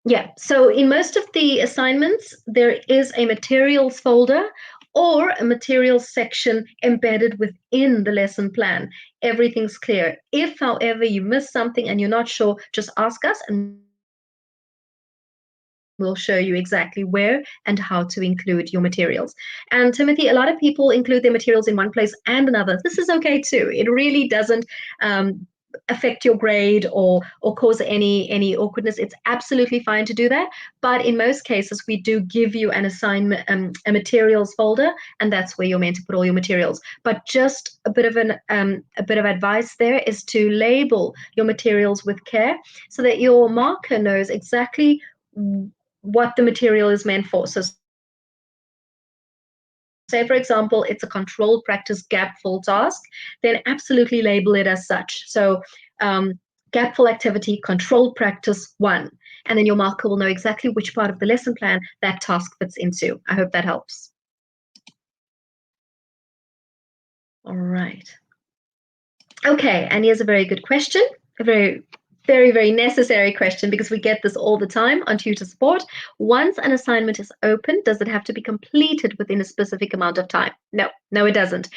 Yeah, so in most of the assignments, there is a materials folder or a materials section embedded within the lesson plan. Everything's clear. If, however, you miss something and you're not sure, just ask us and we'll show you exactly where and how to include your materials. And Timothy, a lot of people include their materials in one place and another. This is okay too. It really doesn't affect your grade or cause any awkwardness. It's absolutely fine to do that. But in most cases, we do give you an assignment, a materials folder, and that's where you're meant to put all your materials. But just a bit of advice there is to label your materials with care so that your marker knows exactly what the material is meant for. So say, for example, it's a controlled practice gap fill task, then absolutely label it as such. So gap fill activity, controlled practice 1. And then your marker will know exactly which part of the lesson plan that task fits into. I hope that helps. All right. Okay, and here's a very good question, a very very necessary question because we get this all the time on Tutor Support. Once an assignment is open, does it have to be completed within a specific amount of time? No, it doesn't.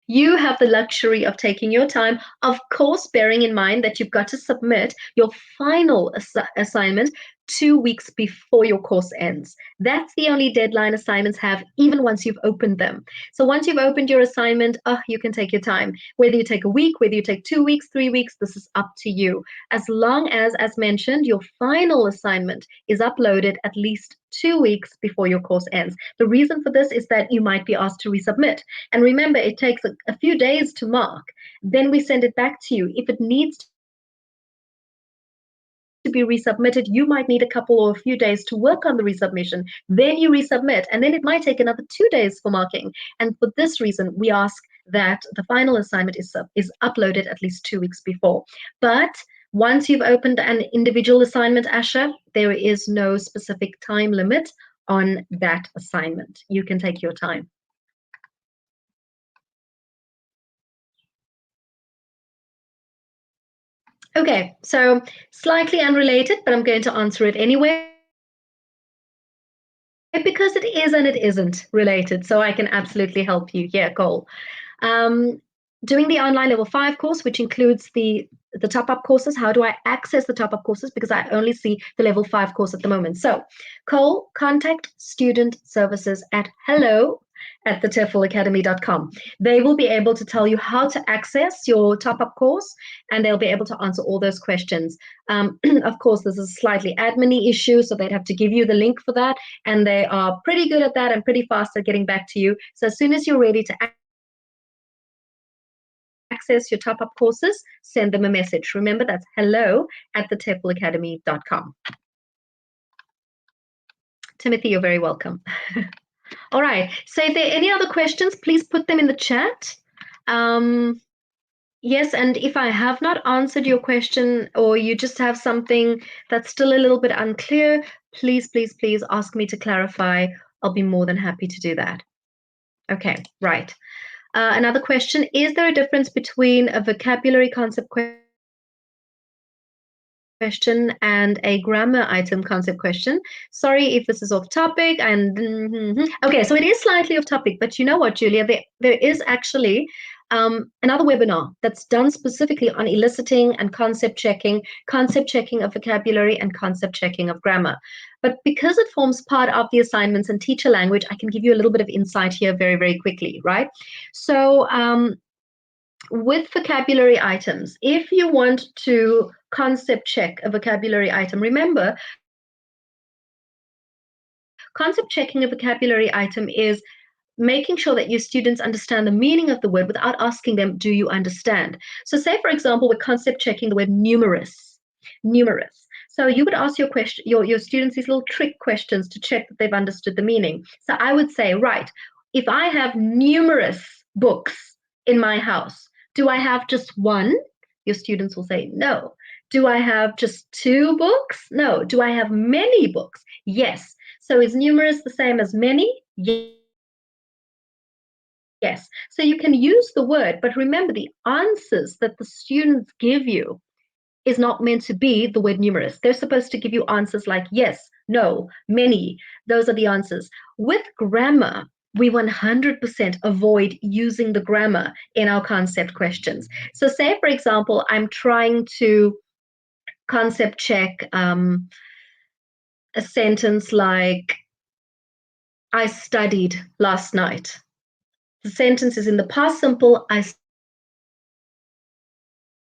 You have the luxury of taking your time, of course, bearing in mind that you've got to submit your final assignment 2 weeks before your course ends. That's the only deadline assignments have, even once you've opened them. So once you've opened your assignment, you can take your time. Whether you take a week, whether you take 2 weeks, 3 weeks, this is up to you. As long as mentioned, your final assignment is uploaded at least 2 weeks before your course ends. The reason for this is that you might be asked to resubmit. And remember, it takes a few days to mark. Then we send it back to you. If it needs to be resubmitted, you might need a couple or a few days to work on the resubmission. Then you resubmit, and then it might take another 2 days for marking. And for this reason, we ask that the final assignment is uploaded at least 2 weeks before. But once you've opened an individual assignment, Asha, there is no specific time limit on that assignment. You can take your time. Okay, so slightly unrelated, but I'm going to answer it anyway because it is and it isn't related. So I can absolutely help you here, Cole. Um, Doing the online level 5 course, which includes the top-up courses. How do I access the top-up courses? Because I only see the level 5 course at the moment. So, Cole, contact student services at hello@theteflacademy.com. They will be able to tell you how to access your top-up course, and they'll be able to answer all those questions. Of course, this is a slightly admin issue, so they'd have to give you the link for that, and they are pretty good at that and pretty fast at getting back to you. So as soon as you're ready to access your top-up courses, send them a message. Remember, that's hello@theteflacademy.com. Timothy, you're very welcome. All right. So if there are any other questions, please put them in the chat. Yes, and if I have not answered your question or you just have something that's still a little bit unclear, please, please, please ask me to clarify. I'll be more than happy to do that. Okay, right. Another question, is there a difference between a vocabulary concept question and a grammar item concept question? Sorry if this is off topic. And okay, so it is slightly off topic, but you know what, Julia, there is actually another webinar that's done specifically on eliciting and concept checking of vocabulary and concept checking of grammar. But because it forms part of the assignments and teacher language, I can give you a little bit of insight here very, very quickly, right? So with vocabulary items, if you want to concept check a vocabulary item, remember, concept checking a vocabulary item is making sure that your students understand the meaning of the word without asking them, do you understand? So say, for example, we're concept checking the word numerous. So you would ask your students these little trick questions to check that they've understood the meaning. So I would say, right, if I have numerous books in my house, do I have just one? Your students will say, no. Do I have just 2 books? No. Do I have many books? Yes. So is numerous the same as many? Yes. So you can use the word, but remember the answers that the students give you is not meant to be the word numerous. They're supposed to give you answers like yes, no, many. Those are the answers. With grammar, we 100% avoid using the grammar in our concept questions. So say, for example, I'm trying to concept check a sentence like, I studied last night. The sentence is in the past simple, I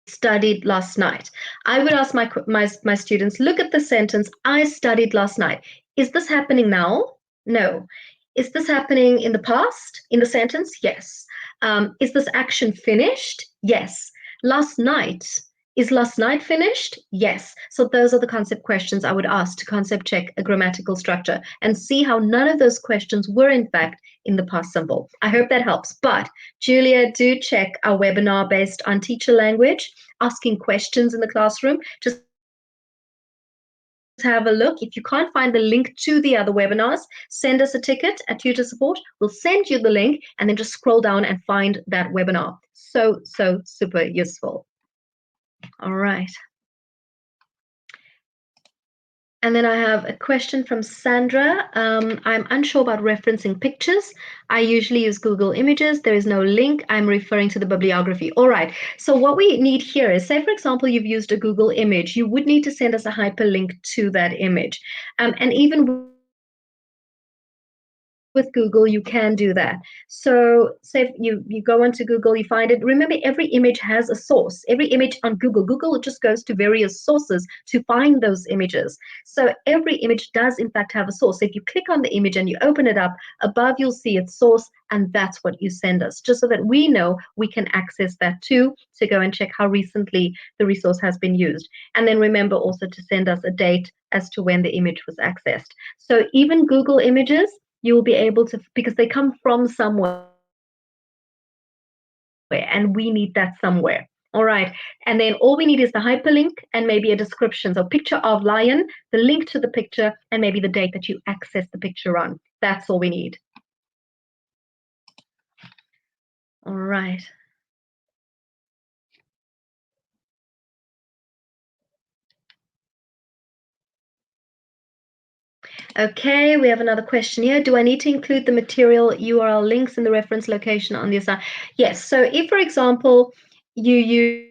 studied last night. I would ask my students, look at the sentence, I studied last night. Is this happening now? No. Is this happening in the past, in the sentence? Yes. Is this action finished? Yes. Last night. Is last night finished? Yes. So those are the concept questions I would ask to concept check a grammatical structure and see how none of those questions were in fact in the past simple. I hope that helps. But Julia, do check our webinar based on teacher language, asking questions in the classroom. Just have a look. If you can't find the link to the other webinars, send us a ticket at Tutor Support. We'll send you the link and then just scroll down and find that webinar. So super useful. All right. And then I have a question from Sandra. I'm unsure about referencing pictures. I usually use Google Images. There is no link. I'm referring to the bibliography. All right. So what we need here is, say, for example, you've used a Google image. You would need to send us a hyperlink to that image. And even with Google, you can do that. So say if you go onto Google, you find it. Remember, every image has a source. Every image on Google just goes to various sources to find those images. So every image does in fact have a source. So if you click on the image and you open it up, above you'll see its source, and that's what you send us, just so that we know we can access that too, to go and check how recently the resource has been used. And then remember also to send us a date as to when the image was accessed. So even Google Images, you will be able to, because they come from somewhere and we need that somewhere. All right. And then all we need is the hyperlink and maybe a description. So picture of lion, the link to the picture, and maybe the date that you access the picture on. That's all we need. All right. Okay, we have another question here. Do I need to include the material URL links in the reference location on the assignment? Yes. So if, for example, you use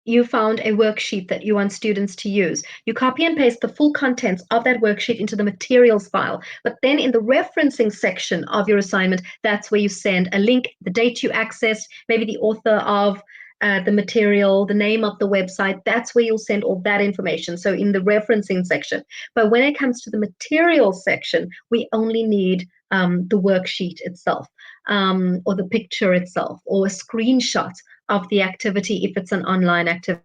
you found a worksheet that you want students to use. You copy and paste the full contents of that worksheet into the materials file. But then in the referencing section of your assignment, that's where you send a link, the date you accessed, maybe the author of the material, the name of the website. That's where you'll send all that information. So in the referencing section. But when it comes to the materials section, we only need the worksheet itself, or the picture itself, or a screenshot of the activity if it's an online activity.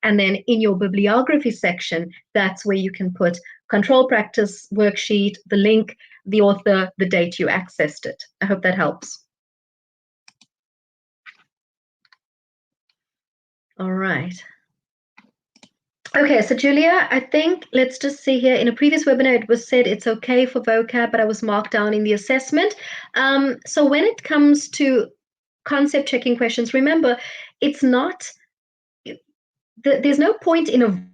And then in your bibliography section, that's where you can put control practice worksheet, the link, the author, the date you accessed it. I hope that helps. All right. Okay, so Julia, I think let's just see here. In a previous webinar, it was said it's okay for vocab, but I was marked down in the assessment. So when it comes to concept checking questions, remember, it's not, there's no point in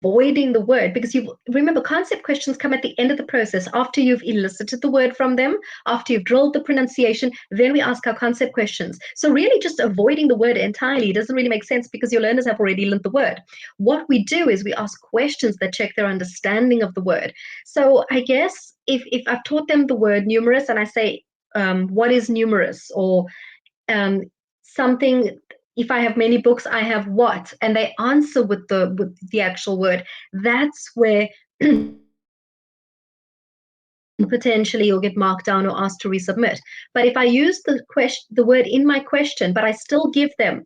avoiding the word, because you remember concept questions come at the end of the process after you've elicited the word from them, after you've drilled the pronunciation, then we ask our concept questions. So really just avoiding the word entirely doesn't really make sense, because your learners have already learned the word. What we do is we ask questions that check their understanding of the word. So I guess if I've taught them the word numerous and I say, what is numerous, or something, if I have many books, I have what, and they answer with the actual word, that's where potentially you'll get marked down or asked to resubmit. But if I use the word in my question, but I still give them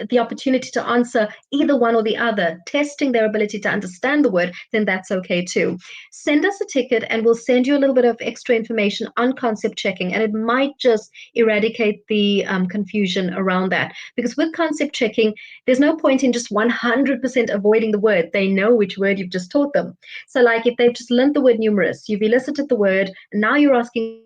the opportunity to answer either one or the other, testing their ability to understand the word, then that's okay too. Send us a ticket and we'll send you a little bit of extra information on concept checking, and it might just eradicate the confusion around that. Because with concept checking, there's no point in just 100% avoiding the word. They know which word you've just taught them. So like if they've just learned the word numerous, you've elicited the word, and now you're asking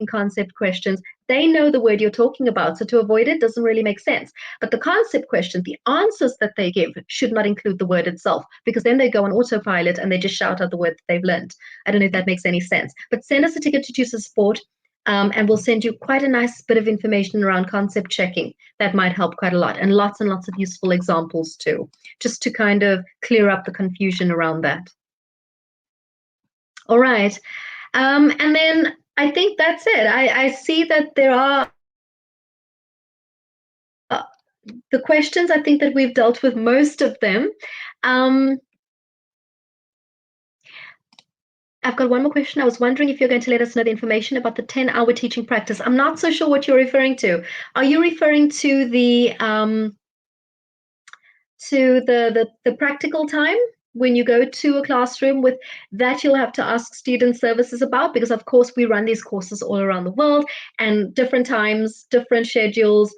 concept questions, they know the word you're talking about. So to avoid it doesn't really make sense. But the concept questions, the answers that they give should not include the word itself, because then they go on autopilot and they just shout out the word that they've learned. I don't know if that makes any sense. But send us a ticket to Tutor Support, and we'll send you quite a nice bit of information around concept checking that might help quite a lot, and lots of useful examples too, just to kind of clear up the confusion around that. All right. And then I think that's it. I see that there are the questions. I think that we've dealt with most of them. I've got one more question. I was wondering if you're going to let us know the information about the 10-hour teaching practice. I'm not so sure what you're referring to. Are you referring to the practical time when you go to a classroom? With that, you'll have to ask student services about, because of course we run these courses all around the world, and different times, different schedules,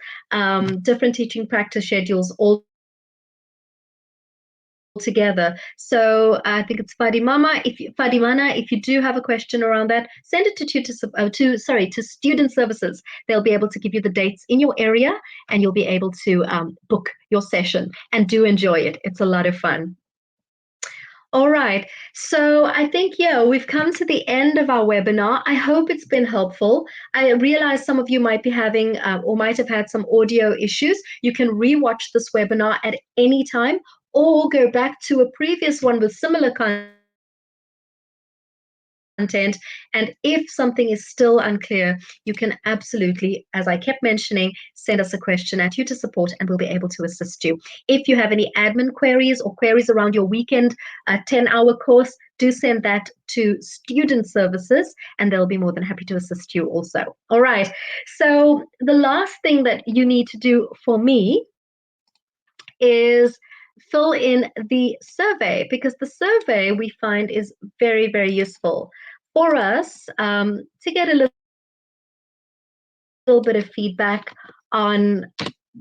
different teaching practice schedules all together. So I think it's Fadimana. If you do have a question around that, send it to student services. They'll be able to give you the dates in your area, and you'll be able to book your session. And do enjoy it. It's a lot of fun. All right. So I think, yeah, we've come to the end of our webinar. I hope it's been helpful. I realize some of you might be having or might have had some audio issues. You can rewatch this webinar at any time or go back to a previous one with similar content. And if something is still unclear, you can absolutely, as I kept mentioning, send us a question at Tutor Support and we'll be able to assist you. If you have any admin queries or queries around your weekend 10-hour course, do send that to Student Services and they'll be more than happy to assist you also. All right. So the last thing that you need to do for me is fill in the survey, because the survey we find is very, very useful for us to get a little bit of feedback on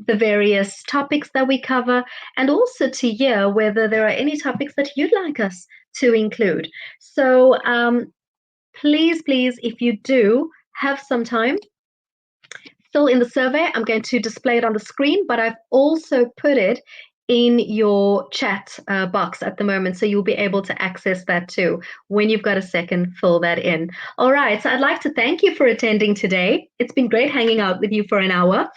the various topics that we cover, and also to hear whether there are any topics that you'd like us to include. So please, if you do have some time, fill in the survey. I'm going to display it on the screen, but I've also put it in your chat box at the moment, so you'll be able to access that too. When you've got a second, fill that in. All right, so I'd like to thank you for attending today. It's been great hanging out with you for an hour.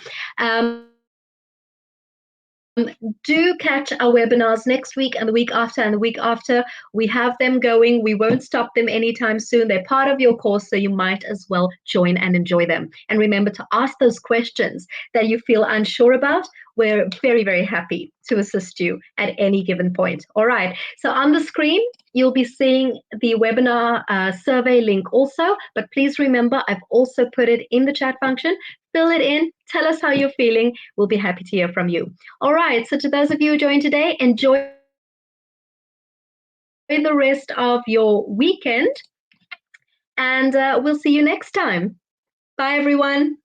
Do catch our webinars next week and the week after and the week after. We have them going. We won't stop them anytime soon. They're part of your course, so you might as well join and enjoy them. And remember to ask those questions that you feel unsure about. We're very, very happy to assist you at any given point. All right. So on the screen, you'll be seeing the webinar survey link also, but please remember, I've also put it in the chat function. Fill it in. Tell us how you're feeling. We'll be happy to hear from you. All right. So to those of you who joined today, enjoy the rest of your weekend, and we'll see you next time. Bye, everyone.